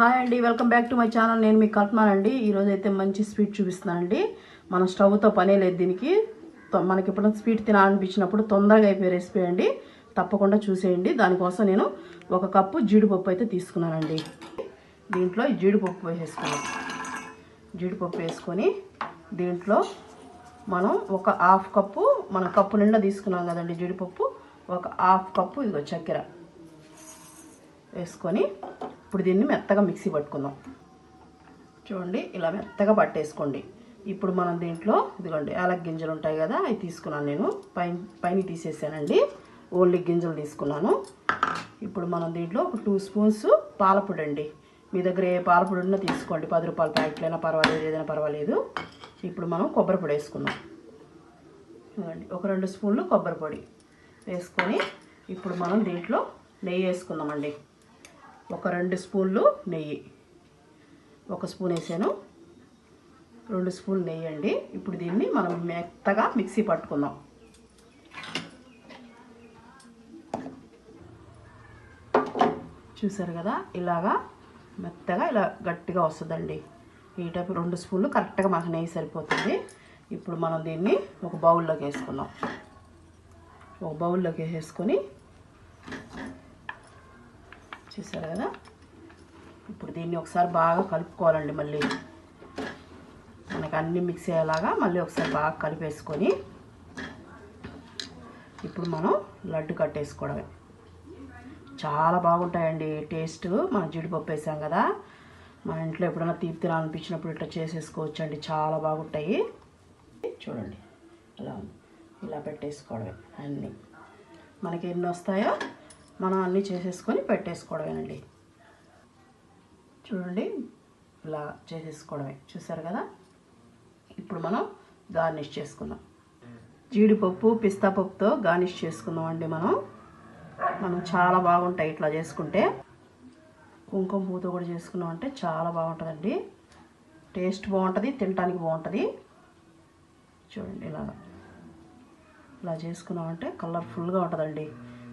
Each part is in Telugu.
హాయ్ అండి, welcome back to my channel. నేను మీకు కల్పనానండి. ఈరోజు అయితే మంచి స్వీట్ చూపిస్తున్నానండి. మనం స్టవ్తో పనే లేదు దీనికి. మనకి ఎప్పుడైనా స్వీట్ తినాలనిపించినప్పుడు తొందరగా అయిపోయే రెసిపీ అండి. తప్పకుండా చూసేయండి. దానికోసం నేను 1 కప్పు జీడిపప్పు అయితే తీసుకున్నానండి. దీంట్లో ఈ జీడిపప్పు వేసేసుకున్నాం. జీడిపప్పు వేసుకొని దీంట్లో మనం 1/2 కప్పు, మన కప్పు నిండా తీసుకున్నాం కదండి జీడిపప్పు, 1/2 కప్పు ఇదిగో చక్కెర వేసుకొని ఇప్పుడు దీన్ని మెత్తగా మిక్సీ పట్టుకుందాం. చూడండి, ఇలా మెత్తగా పట్టేసుకోండి. ఇప్పుడు మనం దీంట్లో ఇదిగోండి యాలక్ గింజలు ఉంటాయి కదా, అవి తీసుకున్నాను. నేను పైన తీసేసానండి, ఓన్లీ గింజలు తీసుకున్నాను. ఇప్పుడు మనం దీంట్లో ఒక 2 స్పూన్స్ పాలపొడి అండి. మీ దగ్గర ఏ పాలపొడి ఉన్నా తీసుకోండి, 10 రూపాయల ప్యాకెట్లైనా పర్వాలేదు, ఏదైనా పర్వాలేదు. ఇప్పుడు మనం కొబ్బరి పొడి వేసుకుందాం. ఒక 2 స్పూన్లు కొబ్బరి పొడి వేసుకొని ఇప్పుడు మనం దీంట్లో నెయ్యి వేసుకుందామండి. ఒక 2 స్పూన్లు నెయ్యి, 1 స్పూన్ వేసాను, 2 స్పూన్లు నెయ్యి అండి. ఇప్పుడు దీన్ని మనం మెత్తగా మిక్సీ పట్టుకుందాం. చూసారు కదా, ఇలాగా మెత్తగా ఇలా గట్టిగా వస్తుందండి. ఈ టైపు 2 స్పూన్లు కరెక్ట్గా మనకు నెయ్యి సరిపోతుంది. ఇప్పుడు మనం దీన్ని ఒక బౌల్లోకి వేసుకుందాం. ఒక బౌల్లోకి వేసేసుకొని చూసారు కదా, ఇప్పుడు దీన్ని ఒకసారి బాగా కలుపుకోవాలండి. మళ్ళీ మనకు అన్నీ మిక్స్ అయ్యేలాగా మళ్ళీ ఒకసారి బాగా కలిపేసుకొని ఇప్పుడు మనం లడ్డు కట్టేసుకోవడమే. చాలా బాగుంటాయండి టేస్ట్. మనం జీడిపప్పు వేసాం కదా, మన ఇంట్లో ఎప్పుడైనా తీపి తినాలనిపించినప్పుడు ఇట్లా చేసేసుకోవచ్చు అండి, చాలా బాగుంటాయి. చూడండి ఇలా ఇలా పెట్టేసుకోవడమే. అన్నీ మనకి ఎన్ని వస్తాయో మనం అన్నీ చేసేసుకొని పెట్టేసుకోవడమేనండి. చూడండి, ఇలా చేసేసుకోవడమే. చూసారు కదా, ఇప్పుడు మనం గార్నిష్ చేసుకుందాం. జీడిపప్పు పిస్తా పప్పుతో గార్నిష్ చేసుకుందాం అండి. మనం చాలా బాగుంటాయి ఇట్లా చేసుకుంటే. కుంకుమ పువ్వుతో కూడా చేసుకున్నాం అంటే చాలా బాగుంటుందండి. టేస్ట్ బాగుంటుంది, తినడానికి బాగుంటుంది. చూడండి, ఇలా చేసుకున్నామంటే కలర్ఫుల్గా ఉంటుందండి.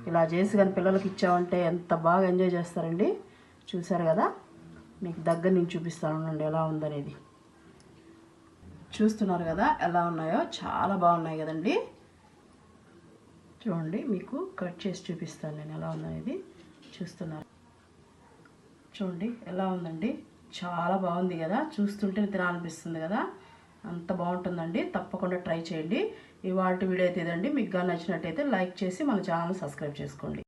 ఇలా చేసి కానీ పిల్లలకి ఇచ్చామంటే ఎంత బాగా ఎంజాయ్ చేస్తారండి. చూసారు కదా, మీకు దగ్గర నుంచి చూపిస్తానండి ఎలా ఉందనేది. చూస్తున్నారు కదా ఎలా ఉన్నాయో, చాలా బాగున్నాయి కదండి. చూడండి, మీకు కట్ చేసి చూపిస్తాను నేను ఎలా ఉందనేది. చూస్తున్నారు చూడండి ఎలా ఉందండి, చాలా బాగుంది కదా. చూస్తుంటే తినాలనిపిస్తుంది కదా, అంత బాగుంటుందండి. తప్పకుండా ట్రై చేయండి. ఇవాళ వీడియో అయితే ఇదండి. మీకు కానీ నచ్చినట్టయితే లైక్ చేసి మన ఛానల్ సబ్స్క్రైబ్ చేసుకోండి.